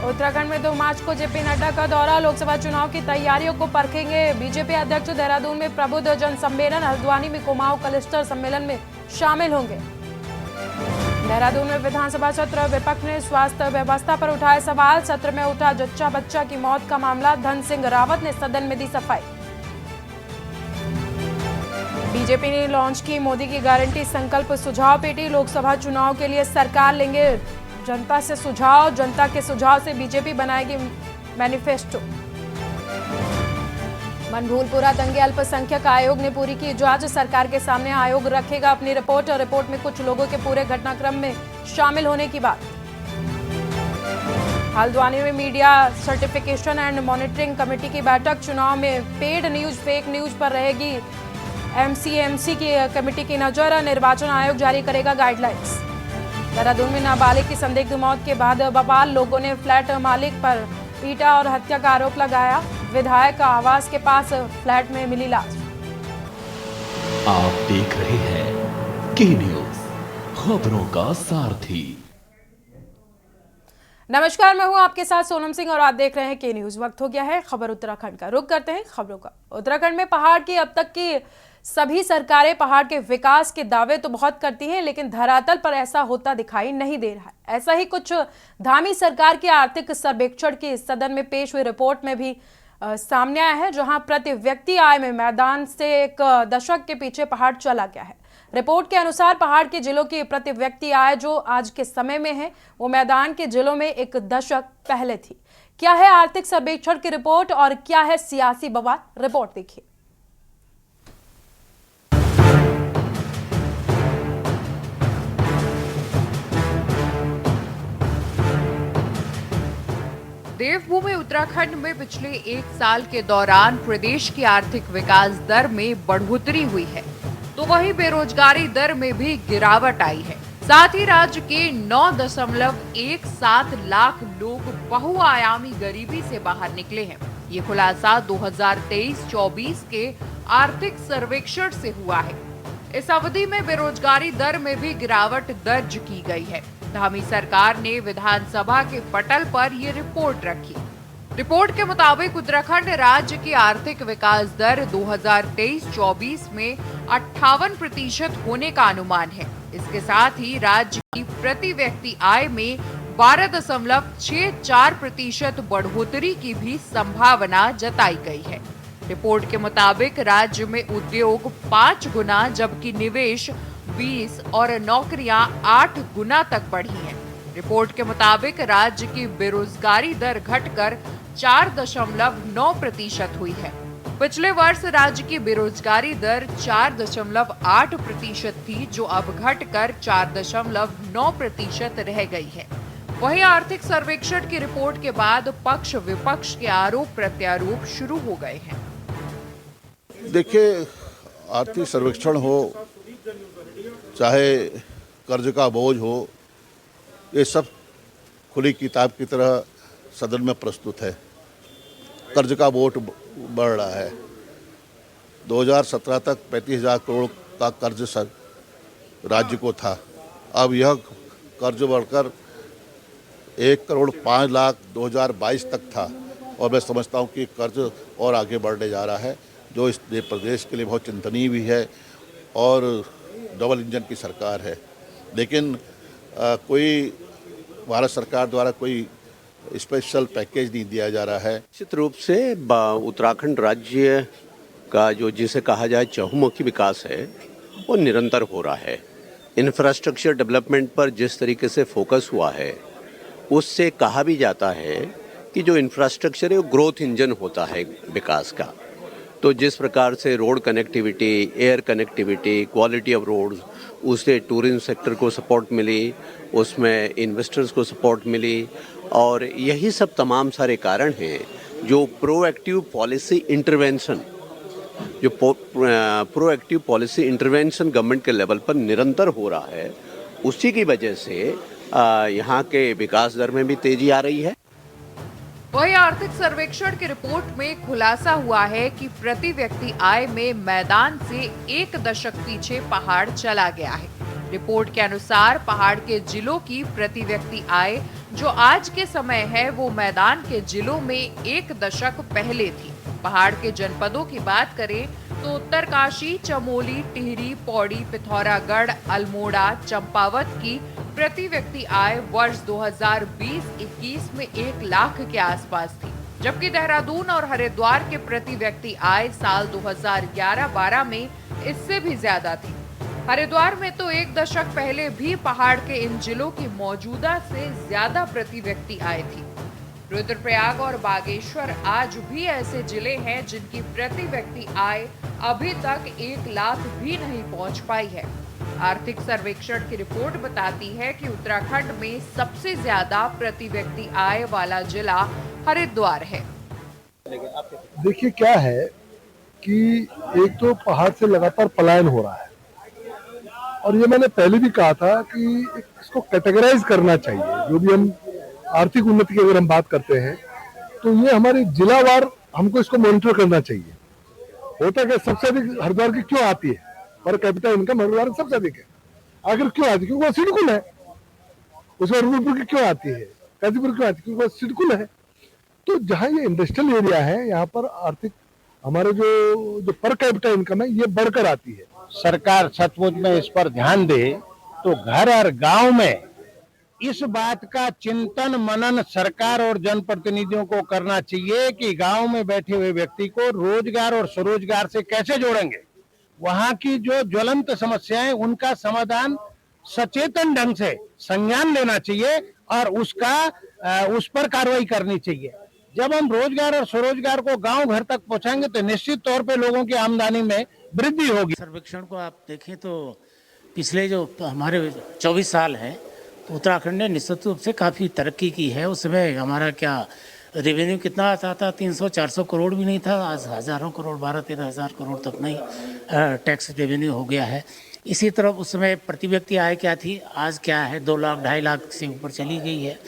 उत्तराखंड में 2 मार्च को जेपी नड्डा का दौरा, लोकसभा चुनाव की तैयारियों को परखेंगे। बीजेपी अध्यक्ष देहरादून में प्रबुद्ध जन सम्मेलन, हल्द्वानी में कुमाऊं क्लस्टर सम्मेलन में शामिल होंगे। देहरादून में विधानसभा सत्र, विपक्ष ने स्वास्थ्य व्यवस्था पर उठाए सवाल, सत्र में उठा जच्चा बच्चा की मौत का मामला, धन सिंह रावत ने सदन में दी सफाई। बीजेपी ने लॉन्च की मोदी की गारंटी संकल्प सुझाव पेटी, लोकसभा चुनाव के लिए सरकार लेंगे जनता से सुझाव, जनता के सुझाव से बीजेपी बनाएगी मैनिफेस्टो। मनभूलपुरा दंगे अल्पसंख्यक आयोग ने पूरी की जांच, सरकार के सामने आयोग रखेगा अपनी रिपोर्ट, और रिपोर्ट में कुछ लोगों के पूरे घटनाक्रम में शामिल होने की बात। हल्द्वानी में media certification and monitoring committee की बैठक, चुनाव में पेड न्यूज फेक न्यूज पर रहेगी एमसीएमसी की कमेटी की नजर, निर्वाचन आयोग जारी करेगा गाइडलाइंस। देहरादून में नाबालिग की संदिग्ध मौत के बाद बवाल, लोगों ने फ्लैट मालिक पर पीटा और हत्या का आरोप लगाया, विधायक आवास के पास फ्लैट में मिली लाश। आप देख रहे हैं के न्यूज, खबरों का सारथी। नमस्कार, मैं हूं आपके साथ सोनम सिंह और आप देख रहे हैं के न्यूज। वक्त हो गया है खबर उत्तराखंड का। रुक करते हैं खबरों का। उत्तराखंड में पहाड़ की अब तक की सभी सरकारें पहाड़ के विकास के दावे तो बहुत करती हैं, लेकिन धरातल पर ऐसा होता दिखाई नहीं दे रहा है। ऐसा ही कुछ धामी सरकार के आर्थिक सर्वेक्षण की सदन में पेश हुई रिपोर्ट में भी सामने आया है, जहां प्रति व्यक्ति आय में मैदान से एक दशक के पीछे पहाड़ चला गया है। रिपोर्ट के अनुसार पहाड़ के जिलों की प्रति व्यक्ति आय जो आज के समय में है, वो मैदान के जिलों में एक दशक पहले थी। क्या है आर्थिक सर्वेक्षण की रिपोर्ट और क्या है सियासी बवाल, रिपोर्ट देखिए। देवभूमि उत्तराखंड में पिछले 1 साल के दौरान प्रदेश की आर्थिक विकास दर में बढ़ोतरी हुई है, तो वहीं बेरोजगारी दर में भी गिरावट आई है। साथ ही राज्य के 9.17 लाख लोग बहुआयामी गरीबी से बाहर निकले हैं। ये खुलासा 2023-24 के आर्थिक सर्वेक्षण से हुआ है। इस अवधि में बेरोजगारी दर में भी गिरावट दर्ज की गई है। धामी सरकार ने विधानसभा के पटल पर ये रिपोर्ट रखी। रिपोर्ट के मुताबिक उत्तराखंड राज्य की आर्थिक विकास दर 2023-24 में 58% होने का अनुमान है। इसके साथ ही राज्य की प्रति व्यक्ति आय में 12.64% बढ़ोतरी की भी संभावना जताई गई है। रिपोर्ट के मुताबिक राज्य में उद्योग 5 गुना जबकि निवेश 20 और नौकरियां 8 गुना तक बढ़ी हैं। रिपोर्ट के मुताबिक राज्य की बेरोजगारी दर घटकर 4.9% हुई है। पिछले वर्ष राज्य की बेरोजगारी दर 4.8% थी, जो अब घटकर 4.9% रह गई है। वहीं आर्थिक सर्वेक्षण की रिपोर्ट के बाद पक्ष विपक्ष के आरोप प्रत्यारोप शुरू हो गए हैं। देखिए, आर्थिक सर्वेक्षण हो चाहे कर्ज का बोझ हो, ये सब खुली किताब की तरह सदन में प्रस्तुत है। कर्ज का बोझ बढ़ रहा है। 2017 तक 35,000 करोड़ का कर्ज राज्य को था। अब यह कर्ज बढ़कर 1,05,00,000 2022 तक था, और मैं समझता हूँ कि कर्ज और आगे बढ़ने जा रहा है, जो इस प्रदेश के लिए बहुत चिंतनीय भी है और डबल इंजन की सरकार है। लेकिन कोई भारत सरकार द्वारा कोई स्पेशल पैकेज नहीं दिया जा रहा है। निश्चित रूप से उत्तराखंड राज्य का जो जिसे कहा जाए चहुमुखी विकास है, वो निरंतर हो रहा है। इंफ्रास्ट्रक्चर डेवलपमेंट पर जिस तरीके से फोकस हुआ है, उससे कहा भी जाता है कि जो इंफ्रास्ट्रक्चर है वो ग्रोथ इंजन होता है विकास का। तो जिस प्रकार से road connectivity, air connectivity, quality of roads, उससे टूरिज्म सेक्टर को सपोर्ट मिली, उसमें इन्वेस्टर्स को सपोर्ट मिली, और यही सब तमाम सारे कारण हैं जो प्रोएक्टिव पॉलिसी इंटरवेंशन गवर्नमेंट के लेवल पर निरंतर हो रहा है। उसी की वजह से यहाँ के विकास दर में भी तेजी आ रही है। वही आर्थिक सर्वेक्षण की रिपोर्ट में खुलासा हुआ है कि प्रति व्यक्ति आय में मैदान से 1 दशक पीछे पहाड़ चला गया है। रिपोर्ट के अनुसार पहाड़ के जिलों की प्रति व्यक्ति आय जो आज के समय है वो मैदान के जिलों में एक दशक पहले थी। पहाड़ के जनपदों की बात करें तो उत्तरकाशी, चमोली, टिहरी, पौड़ी, पिथौरागढ़, अल्मोड़ा, चंपावत की प्रति व्यक्ति आय वर्ष 2020-21 में 1 लाख के आसपास थी, जबकि देहरादून और हरिद्वार के प्रति व्यक्ति आय साल 2011-12 में इससे भी ज्यादा थी। हरिद्वार में तो 1 दशक पहले भी पहाड़ के इन जिलों की मौजूदा से ज्यादा प्रति व्यक्ति आय थी। रुद्रप्रयाग और बागेश्वर आज भी ऐसे जिले हैं जिनकी प्रति व्यक्ति आय अभी तक 1 लाख भी नहीं पहुंच पाई है। आर्थिक सर्वेक्षण की रिपोर्ट बताती है कि उत्तराखंड में सबसे ज्यादा प्रति व्यक्ति आय वाला जिला हरिद्वार है। देखिए क्या है कि एक तो पहाड़ से लगातार पलायन हो रहा है और ये मैंने पहले भी कहा था कि इसको कैटेगराइज करना चाहिए। जो भी हम आर्थिक उन्नति की अगर हम बात करते हैं तो ये हमारे जिलावार हमको इसको मॉनिटर करना चाहिए। होता क्या सबसे अधिक हरिद्वार की क्यों आती है, पर कैपिटल इनकम हरिद्वार सबसे अधिक है। आखिर क्यों आती है? क्योंकि वो सिडकुल है। उसमें रुद्रपुर की क्यों आती है, गाजीपुर क्यों आती है? क्योंकि वो सिडकुल है। तो जहाँ ये इंडस्ट्रियल एरिया है यहाँ पर आर्थिक हमारे जो पर कैपिटल इनकम है ये बढ़कर आती है। सरकार सचमुच में इस पर ध्यान दे तो घर और गांव में इस बात का चिंतन मनन सरकार और जनप्रतिनिधियों को करना चाहिए कि गांव में बैठे हुए व्यक्ति को रोजगार और स्वरोजगार से कैसे जोड़ेंगे। वहां की जो ज्वलंत समस्याएं उनका समाधान सचेतन ढंग से संज्ञान लेना चाहिए और उस पर कार्रवाई करनी चाहिए। जब हम रोजगार और स्वरोजगार को गांव घर तक पहुंचाएंगे तो निश्चित तौर पे लोगों की आमदनी में वृद्धि होगी। सर्वेक्षण को आप देखें तो पिछले जो हमारे 24 साल हैं तो उत्तराखंड ने निश्चित रूप से काफ़ी तरक्की की है। उस समय हमारा क्या रेवेन्यू कितना आता था, 300-400 करोड़ भी नहीं था। आज हज़ारों करोड़, 12-13 हज़ार करोड़ तक नहीं टैक्स रेवेन्यू हो गया है। इसी तरह उस समय प्रति व्यक्ति आय क्या थी, आज क्या है, 2 लाख 2.5 लाख से ऊपर चली गई है।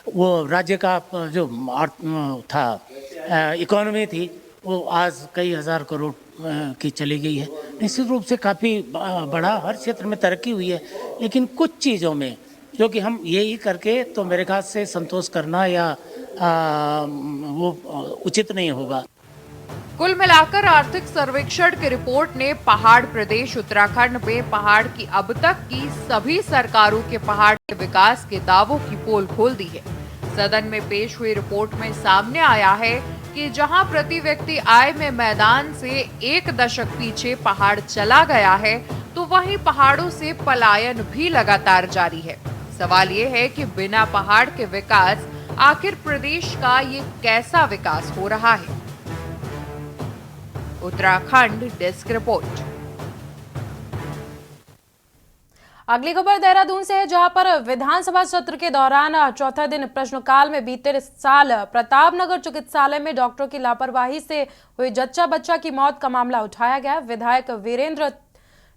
वो राज्य का जो था इकोनॉमी थी वो आज कई हज़ार करोड़ की चली गई है। निश्चित रूप से काफ़ी बड़ा हर क्षेत्र में तरक्की हुई है, लेकिन कुछ चीज़ों में जो कि हम यही करके तो मेरे ख्याल से संतोष करना या वो उचित नहीं होगा। कुल मिलाकर आर्थिक सर्वेक्षण की रिपोर्ट ने पहाड़ प्रदेश उत्तराखंड में पहाड़ की अब तक की सभी सरकारों के पहाड़ के विकास के दावों की पोल खोल दी है। सदन में पेश हुई रिपोर्ट में सामने आया है कि जहां प्रति व्यक्ति आय में मैदान से 1 दशक पीछे पहाड़ चला गया है तो वहीं पहाड़ों से पलायन भी लगातार जारी है। सवाल ये है कि बिना पहाड़ के विकास आखिर प्रदेश का ये कैसा विकास हो रहा है। Uttarakhand desk report. अगली खबर देहरादून से है, जहां पर विधानसभा सत्र के दौरान चौथा दिन प्रश्नकाल में बीते साल प्रतापनगर चिकित्सालय में डॉक्टरों की लापरवाही से हुई जच्चा बच्चा की मौत का मामला उठाया गया। विधायक वीरेंद्र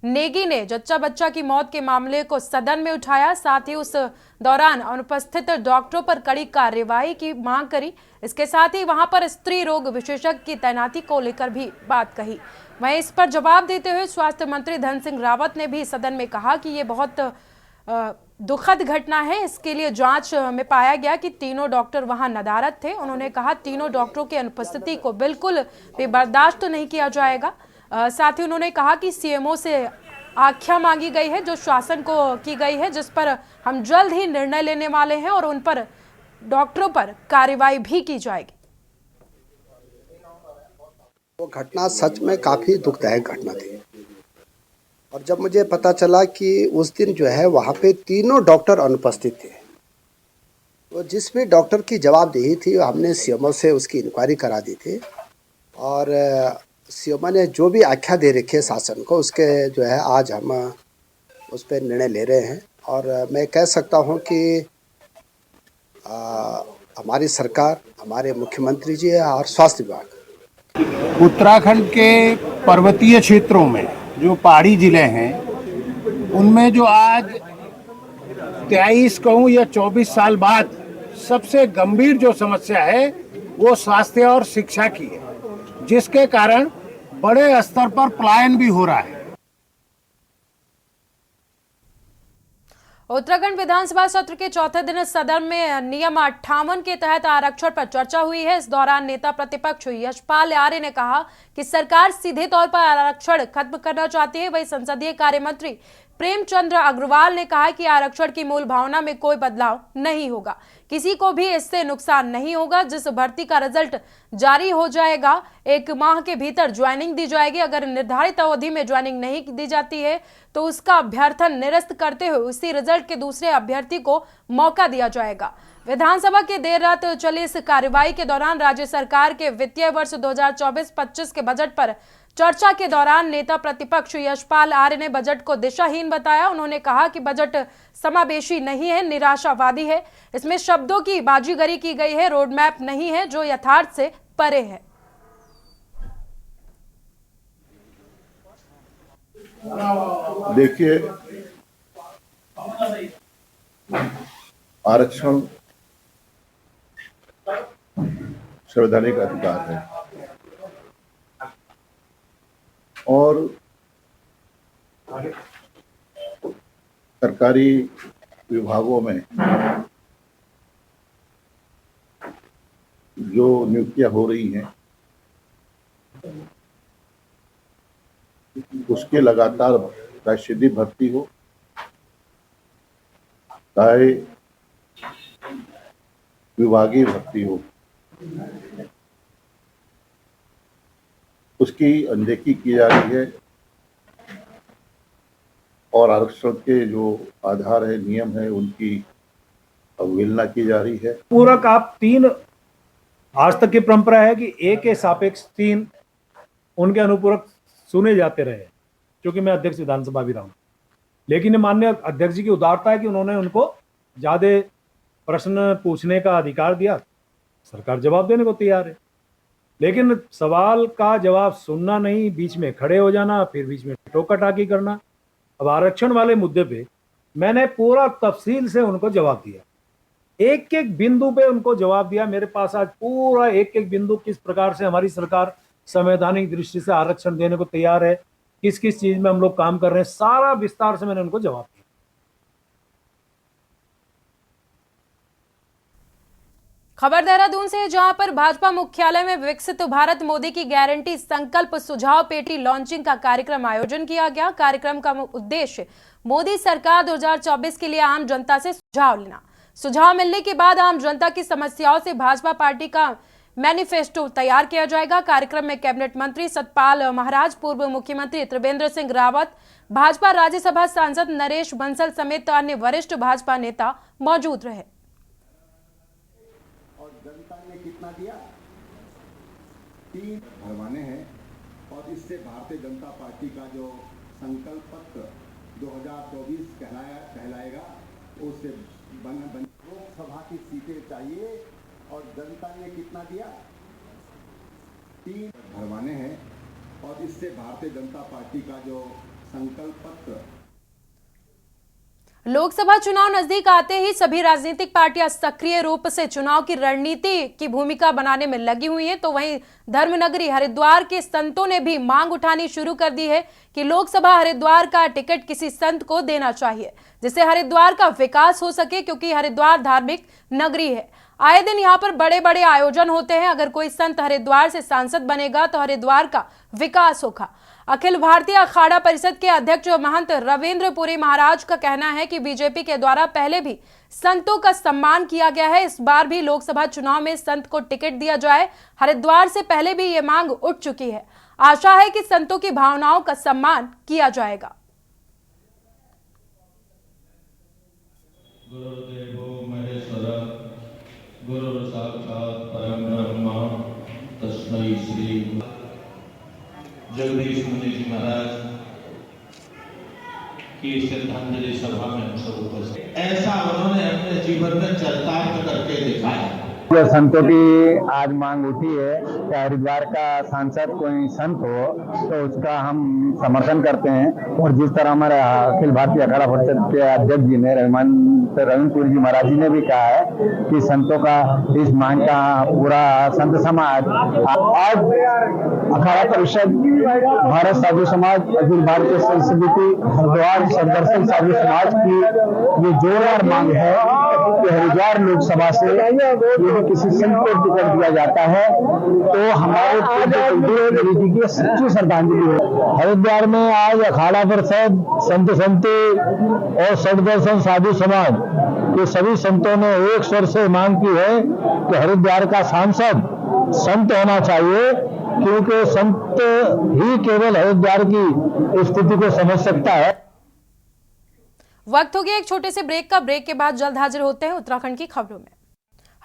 नेगी ने जच्चा बच्चा की मौत के मामले को सदन में उठाया, साथ ही उस दौरान अनुपस्थित डॉक्टरों पर कड़ी कार्रवाई की मांग करी। इसके साथ ही वहां पर स्त्री रोग विशेषज्ञ की तैनाती को लेकर भी बात कही। वहीं इस पर जवाब देते हुए स्वास्थ्य मंत्री धन सिंह रावत ने भी सदन में कहा कि ये बहुत दुखद घटना है। इसके लिए जांच में पाया गया कि तीनों डॉक्टर वहां नदारद थे। उन्होंने कहा तीनों डॉक्टरों की अनुपस्थिति को बिल्कुल भी बर्दाश्त नहीं किया जाएगा। साथ ही उन्होंने कहा कि सीएमओ से आख्या मांगी गई है जो शासन को की गई है, जिस पर हम जल्द ही निर्णय लेने वाले हैं और उन पर डॉक्टरों पर कार्रवाई भी की जाएगी। वो घटना सच में काफ़ी दुखदायक घटना थी और जब मुझे पता चला कि उस दिन जो है वहाँ पे तीनों डॉक्टर अनुपस्थित थे तो जिस भी डॉक्टर की जवाबदेही थी हमने सीएमओ से उसकी इंक्वायरी करा दी थी और सीएमओ ने जो भी आख्या दे रखी है शासन को उसके जो है आज हम उस पर निर्णय ले रहे हैं। और मैं कह सकता हूँ कि हमारी सरकार, हमारे मुख्यमंत्री जी और स्वास्थ्य विभाग उत्तराखंड के पर्वतीय क्षेत्रों में जो पहाड़ी जिले हैं उनमें जो आज 23 कहूँ या 24 साल बाद सबसे गंभीर जो समस्या है वो स्वास्थ्य और शिक्षा की है, जिसके कारण बड़े स्तर पर पलायन भी हो रहा है। उत्तराखंड विधानसभा सत्र के चौथे दिन सदन में नियम 58 के तहत आरक्षण पर चर्चा हुई है। इस दौरान नेता प्रतिपक्ष यशपाल आर्य ने कहा कि सरकार सीधे तौर पर आरक्षण खत्म करना चाहती है। वहीं संसदीय कार्य मंत्री प्रेमचंद्र अग्रवाल ने कहा कि आरक्षण की मूल भावना में कोई बदलाव नहीं होगा, किसी को भी इससे नुकसान नहीं होगा। जिस भर्ती का रिजल्ट जारी हो जाएगा 1 माह के भीतर ज्वाइनिंग दी जाएगी। अगर निर्धारित अवधि में ज्वाइनिंग नहीं दी जाती है तो उसका अभ्यर्थन निरस्त करते हुए उसी रिजल्ट के दूसरे अभ्यर्थी को मौका दिया जाएगा। विधानसभा के देर रात चली इस कार्यवाही के दौरान राज्य सरकार के वित्तीय वर्ष 2024-25 के बजट पर चर्चा के दौरान नेता प्रतिपक्ष यशपाल आर्य ने बजट को दिशाहीन बताया। उन्होंने कहा कि बजट समावेशी नहीं है, निराशावादी है, इसमें शब्दों की बाजीगरी की गई है, रोड मैप नहीं है जो यथार्थ से परे है। देखिए, आरक्षण संवैधानिक अधिकार है और सरकारी विभागों में जो नियुक्तियां हो रही हैं उसके लगातार चाहे सीधी भर्ती हो, चाहे विभागीय भर्ती हो, उसकी अनदेखी की जा रही है और आरक्षण के जो आधार है, नियम है, उनकी अवहेलना की जा रही है। पूरक आप 3 आज तक की परंपरा है कि एक के सापेक्ष 3 उनके अनुपूरक सुने जाते रहे, क्योंकि मैं अध्यक्ष विधानसभा भी रहा हूं। लेकिन माननीय अध्यक्ष जी की उदारता है कि उन्होंने उनको ज्यादा प्रश्न पूछने का अधिकार दिया, सरकार जवाब देने को तैयार है। लेकिन सवाल का जवाब सुनना नहीं, बीच में खड़े हो जाना, फिर बीच में टोका-टाकी करना। अब आरक्षण वाले मुद्दे पे मैंने पूरा तफसील से उनको जवाब दिया, एक एक बिंदु पे उनको जवाब दिया। मेरे पास आज पूरा एक एक बिंदु, किस प्रकार से हमारी सरकार संवैधानिक दृष्टि से आरक्षण देने को तैयार है, किस किस चीज में हम लोग काम कर रहे हैं, सारा विस्तार से मैंने उनको जवाब दिया। खबर देहरादून से, जहां पर भाजपा मुख्यालय में विकसित भारत मोदी की गारंटी संकल्प सुझाव पेटी लॉन्चिंग का कार्यक्रम आयोजन किया गया। कार्यक्रम का उद्देश्य मोदी सरकार 2024 के लिए आम जनता से सुझाव लेना। सुझाव मिलने के बाद आम जनता की समस्याओं से भाजपा पार्टी का मैनिफेस्टो तैयार किया जाएगा। कार्यक्रम में कैबिनेट मंत्री सतपाल महाराज, पूर्व मुख्यमंत्री त्रिवेंद्र सिंह रावत, भाजपा राज्यसभा सांसद नरेश बंसल समेत अन्य वरिष्ठ भाजपा नेता मौजूद रहे। और जनता ने कितना दिया? 3 भरवाने हैं और इससे भारतीय जनता पार्टी का जो संकल्प पत्र 2024 कहलाएगा, उससे लोकसभा की सीटें चाहिए। और जनता ने कितना दिया? 3 भरवाने हैं और इससे भारतीय जनता पार्टी का जो संकल्प पत्र। लोकसभा चुनाव नजदीक आते ही सभी राजनीतिक पार्टियां सक्रिय रूप से चुनाव की रणनीति की भूमिका बनाने में लगी हुई हैं। तो वहीं धर्मनगरी हरिद्वार के संतों ने भी मांग उठानी शुरू कर दी है कि लोकसभा हरिद्वार का टिकट किसी संत को देना चाहिए, जिससे हरिद्वार का विकास हो सके, क्योंकि हरिद्वार धार्मिक नगरी है। आए दिन यहाँ पर बड़े बड़े आयोजन होते हैं। अगर कोई संत हरिद्वार से सांसद बनेगा तो हरिद्वार का विकास होगा। अखिल भारतीय अखाड़ा परिषद के अध्यक्ष महंत रविंद्र पुरी महाराज का कहना है कि बीजेपी के द्वारा पहले भी संतों का सम्मान किया गया है, इस बार भी लोकसभा चुनाव में संत को टिकट दिया जाए। हरिद्वार से पहले भी ये मांग उठ चुकी है। आशा है कि संतों की भावनाओं का सम्मान किया जाएगा। गुरु साक्षात परम ब्रह्म तस्मै श्री जगदीश मुनि जी महाराज की श्रद्धांजलि सभा में हम सब उपस्थित। ऐसा उन्होंने अपने जीवन में चरितार्थ करके दिखाया। जो संतों की आज मांग उठी है कि हरिद्वार का सांसद कोई संत हो तो उसका हम समर्थन करते हैं। और जिस तरह हमारे अखिल भारतीय अखाड़ा परिषद के अध्यक्ष जी ने रविंद्र जी महाराज जी ने भी कहा है कि संतों का इस मांग का पूरा संत समाज आज अखाड़ा परिषद, भारत साधु समाज, अखिल भारतीय संत समिति हरिद्वार सदर्शन साधु समाज की ये जोरदार मांग है कि हरिद्वार लोकसभा से यदि किसी संत को टिकट दिया जाता है तो हमारे जी की सच्ची श्रद्धांजलि है। हरिद्वार में आज अखाड़ा परिषद, संत संती और सदर्शन साधु समाज के सभी संतों ने एक स्वर से मांग की है कि हरिद्वार का सांसद संत होना चाहिए, क्योंकि संत ही केवल हरिद्वार की स्थिति को समझ सकता है। वक्त हो गया एक छोटे से ब्रेक का। ब्रेक के बाद जल्द हाजिर होते हैं उत्तराखंड की खबरों में।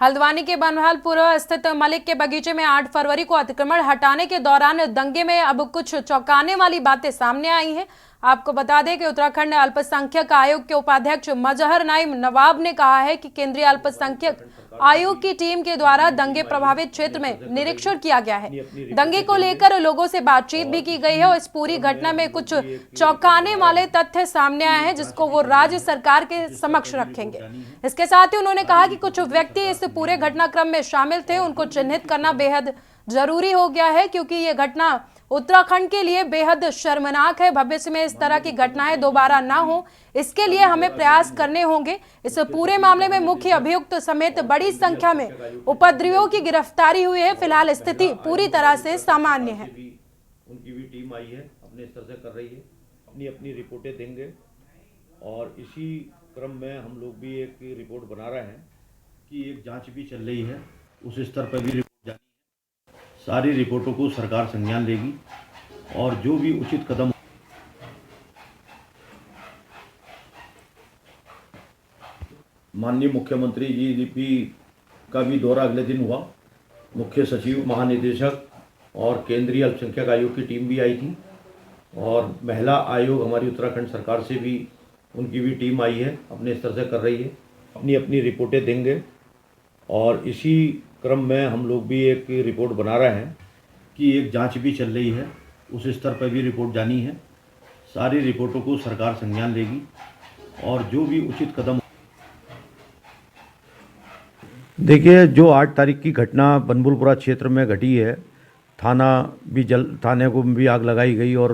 हल्द्वानी के बनवालपुर स्थित मलिक के बगीचे में 8 फरवरी को अतिक्रमण हटाने के दौरान दंगे में अब कुछ चौंकाने वाली बातें सामने आई हैं। आपको बता दें कि उत्तराखंड अल्पसंख्यक आयोग के उपाध्यक्ष मजहर नाइम नवाब ने कहा है कि केंद्रीय अल्पसंख्यक आयोग की टीम के द्वारा दंगे प्रभावित क्षेत्र में निरीक्षण किया गया है। दंगे को लेकर लोगों से बातचीत भी की गई है और इस पूरी घटना में कुछ चौंकाने वाले तथ्य सामने आए हैं जिसको वो राज्य सरकार के समक्ष रखेंगे। इसके साथ ही उन्होंने कहा कि कुछ व्यक्ति इस पूरे घटनाक्रम में शामिल थे, उनको चिन्हित करना बेहद जरूरी हो गया है क्योंकि ये घटना उत्तराखंड के लिए बेहद शर्मनाक है। भविष्य में इस तरह की घटनाएं दोबारा ना हो, इसके लिए हमें प्रयास करने होंगे। इस पूरे मामले में मुख्य अभियुक्त समेत बड़ी संख्या में उपद्रवियों की गिरफ्तारी हुई है। फिलहाल स्थिति पूरी तरह से सामान्य है। उनकी भी टीम आई है, अपने स्तर से कर रही है, अपनी अपनी रिपोर्टें देंगे और इसी क्रम में हम लोग भी एक रिपोर्ट बना रहे हैं कि एक जांच भी चल रही है, उस स्तर पर भी रिपोर्ट जानी है। सारी रिपोर्टों को सरकार संज्ञान लेगी और जो भी उचित कदम माननीय मुख्यमंत्री जी भी का भी दौरा अगले दिन हुआ। मुख्य सचिव, महानिदेशक और केंद्रीय अल्पसंख्यक आयोग की टीम भी आई थी और महिला आयोग हमारी उत्तराखंड सरकार से भी उनकी भी टीम आई है, अपने स्तर से कर रही है, अपनी अपनी रिपोर्टें देंगे और इसी क्रम में हम लोग भी एक रिपोर्ट बना रहे हैं कि एक जांच भी चल रही है, उस स्तर पर भी रिपोर्ट जानी है। सारी रिपोर्टों को सरकार संज्ञान लेगी और जो भी उचित कदम। देखिए, जो 8 तारीख की घटना बनबुलपुरा क्षेत्र में घटी है, थाने को भी आग लगाई गई और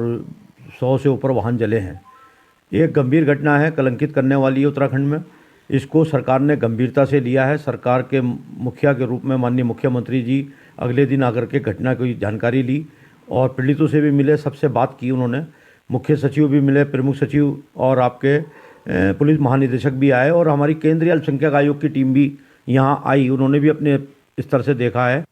100 से ऊपर वाहन जले हैं। एक गंभीर घटना है, कलंकित करने वाली है उत्तराखंड में। इसको सरकार ने गंभीरता से लिया है। सरकार के मुखिया के रूप में माननीय मुख्यमंत्री जी अगले दिन आकर के घटना की जानकारी ली और पीड़ितों से भी मिले, सबसे बात की उन्होंने। मुख्य सचिव भी मिले, प्रमुख सचिव और आपके पुलिस महानिदेशक भी आए और हमारी केंद्रीय अल्पसंख्यक आयोग की टीम भी यहाँ आई, उन्होंने भी अपने स्तर से देखा है।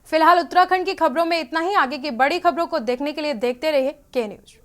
फिलहाल उत्तराखंड की खबरों में इतना ही। आगे की बड़ी खबरों को देखने के लिए देखते रहिए के न्यूज।